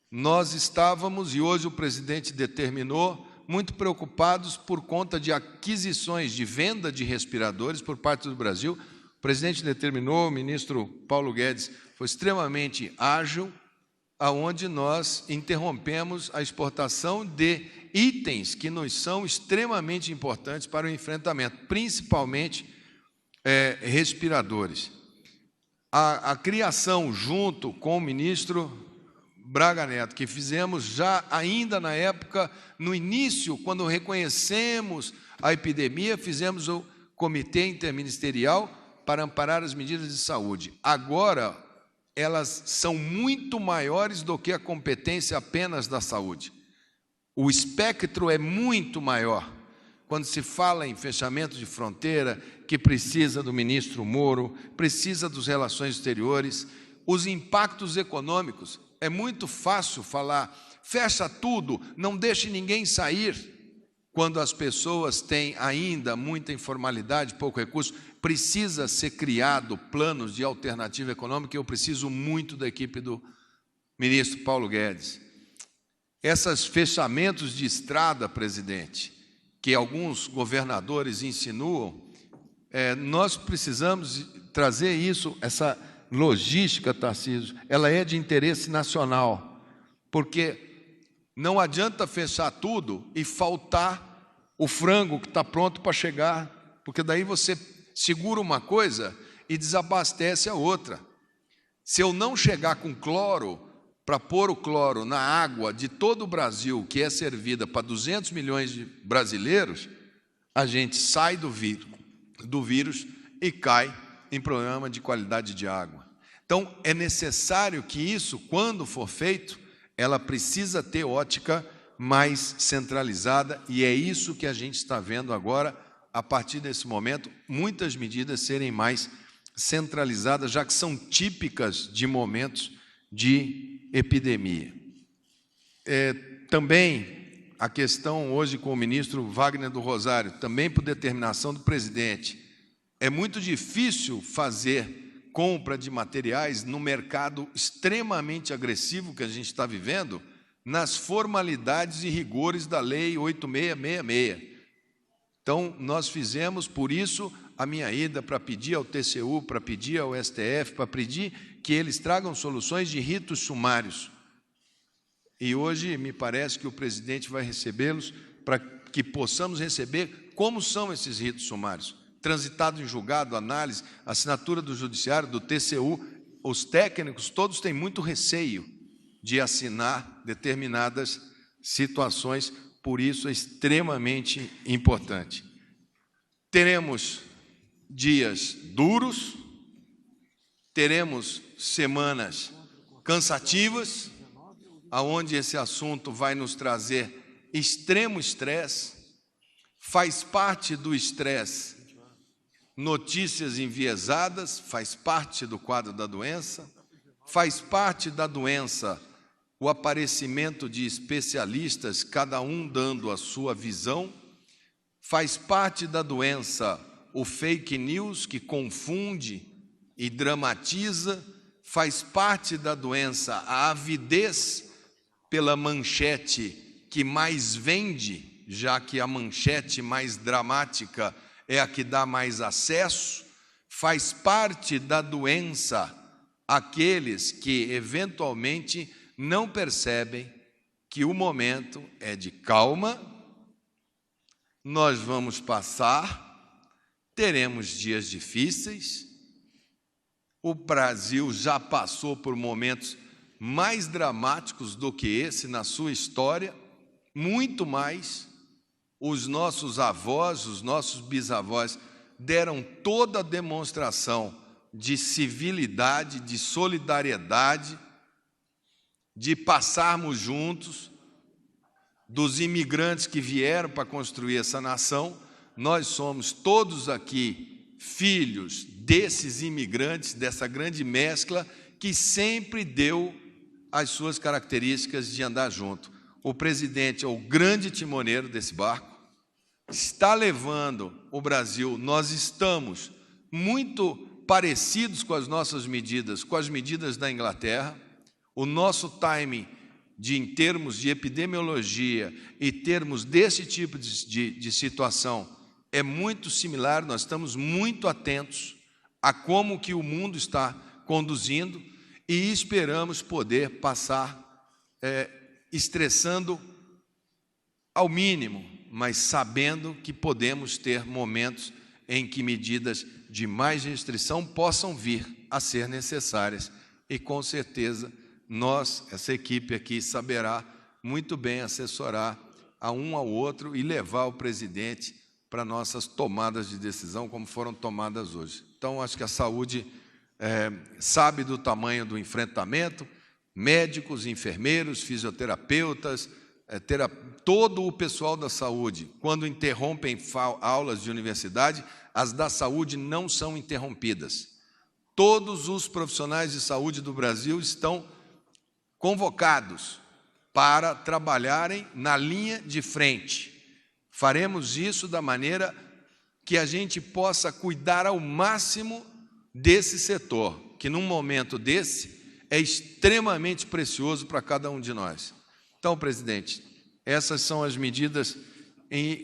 Nós estávamos, e hoje o presidente determinou, muito preocupados por conta de aquisições de venda de respiradores por parte do Brasil. O presidente determinou, o ministro Paulo Guedes foi extremamente ágil, aonde nós interrompemos a exportação de itens que nos são extremamente importantes para o enfrentamento, principalmente respiradores. A criação, junto com o ministro Braga Neto, que fizemos já ainda na época, no início, quando reconhecemos a epidemia, fizemos o Comitê Interministerial para amparar as medidas de saúde. Agora, elas são muito maiores do que a competência apenas da saúde. O espectro é muito maior. Quando se fala em fechamento de fronteira, que precisa do ministro Moro, precisa das relações exteriores, os impactos econômicos, é muito fácil falar, fecha tudo, não deixe ninguém sair, quando as pessoas têm ainda muita informalidade, pouco recurso. Precisa ser criado planos de alternativa econômica, e eu preciso muito da equipe do ministro Paulo Guedes. Esses fechamentos de estrada, presidente, que alguns governadores insinuam, nós precisamos trazer isso, essa logística, Tarcísio, ela é de interesse nacional, porque não adianta fechar tudo e faltar o frango que está pronto para chegar, porque daí você segura uma coisa e desabastece a outra. Se eu não chegar com cloro, para pôr o cloro na água de todo o Brasil, que é servida para 200 milhões de brasileiros, a gente sai do vírus e cai em problema de qualidade de água. Então, é necessário que isso, quando for feito, ela precisa ter ótica mais centralizada, e é isso que a gente está vendo agora, a partir desse momento, muitas medidas serem mais centralizadas, já que são típicas de momentos de epidemia. Também a questão hoje com o ministro Wagner do Rosário, também por determinação do presidente, é muito difícil fazer compra de materiais no mercado extremamente agressivo que a gente está vivendo, nas formalidades e rigores da Lei 8666. Então, nós fizemos, por isso, a minha ida para pedir ao TCU, para pedir ao STF, para pedir que eles tragam soluções de ritos sumários. E hoje, me parece que o presidente vai recebê-los para que possamos receber como são esses ritos sumários. Transitado em julgado, análise, assinatura do judiciário, do TCU, os técnicos todos têm muito receio de assinar determinadas situações, por isso é extremamente importante. Teremos dias duros, teremos semanas cansativas, aonde esse assunto vai nos trazer extremo estresse, faz parte do estresse notícias enviesadas, faz parte do quadro da doença, faz parte da doença o aparecimento de especialistas, cada um dando a sua visão, faz parte da doença o fake news que confunde e dramatiza, faz parte da doença a avidez pela manchete que mais vende, já que a manchete mais dramática é a que dá mais acesso, faz parte da doença aqueles que, eventualmente, não percebem que o momento é de calma, nós vamos passar, teremos dias difíceis, o Brasil já passou por momentos mais dramáticos do que esse na sua história, muito mais. Os nossos avós, os nossos bisavós deram toda a demonstração de civilidade, de solidariedade, de passarmos juntos, dos imigrantes que vieram para construir essa nação. Nós somos todos aqui filhos desses imigrantes, dessa grande mescla que sempre deu as suas características de andar junto. O presidente é o grande timoneiro desse barco, está levando o Brasil, nós estamos muito parecidos com as nossas medidas, com as medidas da Inglaterra. O nosso timing em termos de epidemiologia e termos desse tipo de situação é muito similar, nós estamos muito atentos a como que o mundo está conduzindo e esperamos poder passar estressando ao mínimo, mas sabendo que podemos ter momentos em que medidas de mais restrição possam vir a ser necessárias. E, com certeza, nós, essa equipe aqui, saberá muito bem assessorar a um ao outro e levar o presidente para nossas tomadas de decisão, como foram tomadas hoje. Então, acho que a saúde sabe do tamanho do enfrentamento, médicos, enfermeiros, fisioterapeutas, todo o pessoal da saúde, quando interrompem aulas de universidade, as da saúde não são interrompidas. Todos os profissionais de saúde do Brasil estão convocados para trabalharem na linha de frente. Faremos isso da maneira que a gente possa cuidar ao máximo desse setor, que num momento desse é extremamente precioso para cada um de nós. Então, presidente, essas são as medidas,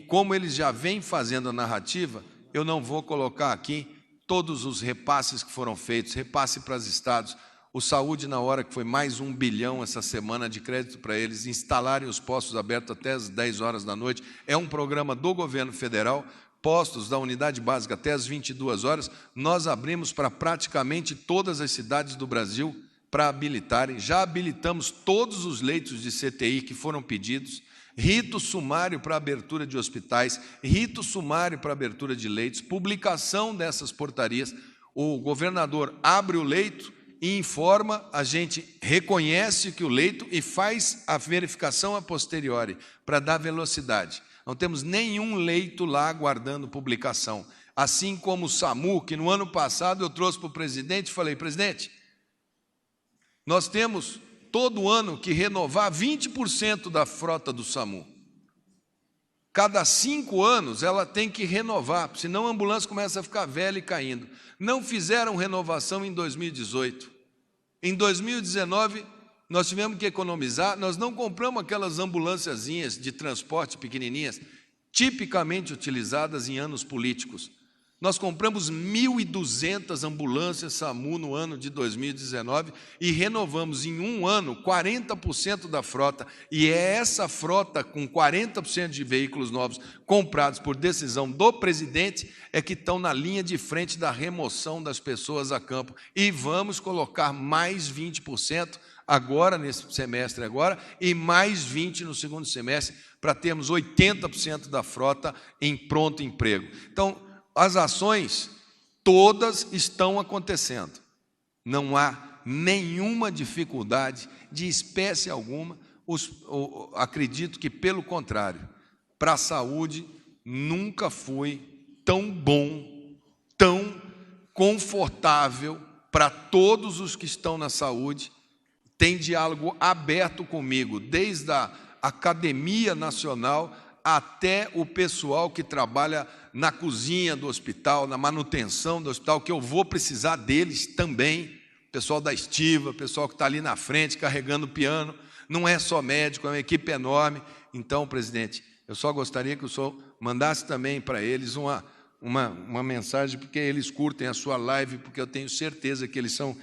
como eles já vêm fazendo a narrativa, eu não vou colocar aqui todos os repasses que foram feitos, repasse para os estados, o Saúde na hora, que foi mais 1 bilhão essa semana de crédito para eles instalarem os postos abertos até as 10 horas da noite, é um programa do governo federal, postos da unidade básica até as 22 horas, nós abrimos para praticamente todas as cidades do Brasil para habilitarem, já habilitamos todos os leitos de CTI que foram pedidos, rito sumário para abertura de hospitais, rito sumário para abertura de leitos, publicação dessas portarias, o governador abre o leito e informa, a gente reconhece que o leito e faz a verificação a posteriori, para dar velocidade. Não temos nenhum leito lá aguardando publicação. Assim como o SAMU, que no ano passado eu trouxe para o presidente e falei, presidente, nós temos todo ano que renovar 20% da frota do SAMU. Cada 5 anos ela tem que renovar, senão a ambulância começa a ficar velha e caindo. Não fizeram renovação em 2018. Em 2019, nós tivemos que economizar, nós não compramos aquelas ambulânciazinhas de transporte pequenininhas, tipicamente utilizadas em anos políticos. Nós compramos 1.200 ambulâncias SAMU no ano de 2019 e renovamos em um ano 40% da frota. E é essa frota com 40% de veículos novos comprados por decisão do presidente é que estão na linha de frente da remoção das pessoas a campo. E vamos colocar mais 20% agora, nesse semestre agora, e mais 20% no segundo semestre, para termos 80% da frota em pronto emprego. Então, as ações todas estão acontecendo. Não há nenhuma dificuldade de espécie alguma. Acredito que, pelo contrário, para a saúde nunca foi tão bom, tão confortável para todos os que estão na saúde. Tem diálogo aberto comigo, desde a Academia Nacional até o pessoal que trabalha na cozinha do hospital, na manutenção do hospital, que eu vou precisar deles também, pessoal da estiva, pessoal que está ali na frente, carregando o piano, não é só médico, é uma equipe enorme. Então, presidente, eu só gostaria que o senhor mandasse também para eles uma mensagem, porque eles curtem a sua live, porque eu tenho certeza que eles são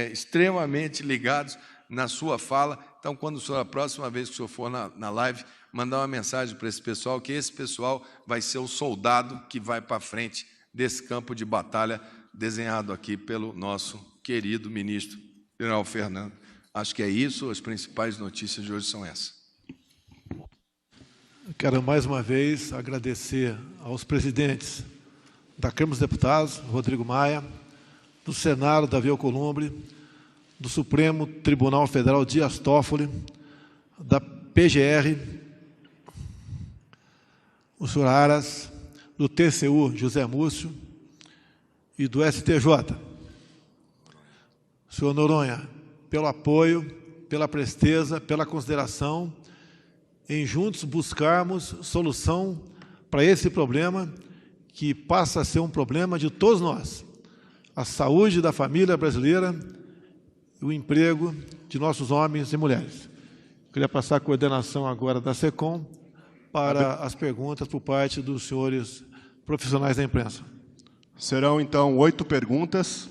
extremamente ligados na sua fala. Então, quando o senhor, a próxima vez que o senhor for na live, mandar uma mensagem para esse pessoal, que esse pessoal vai ser o soldado que vai para frente desse campo de batalha desenhado aqui pelo nosso querido ministro General Fernando. Acho que é isso, as principais notícias de hoje são essas. Quero mais uma vez agradecer aos presidentes da Câmara dos Deputados, Rodrigo Maia, do Senado, Davi Alcolumbre, do Supremo Tribunal Federal, Dias Toffoli, da PGR, o senhor Aras, do TCU, José Múcio, e do STJ. Senhor Noronha, pelo apoio, pela presteza, pela consideração, em juntos buscarmos solução para esse problema, que passa a ser um problema de todos nós. A saúde da família brasileira e o emprego de nossos homens e mulheres. Queria passar a coordenação agora da SECOM para as perguntas por parte dos senhores profissionais da imprensa. Serão, então, 8 perguntas.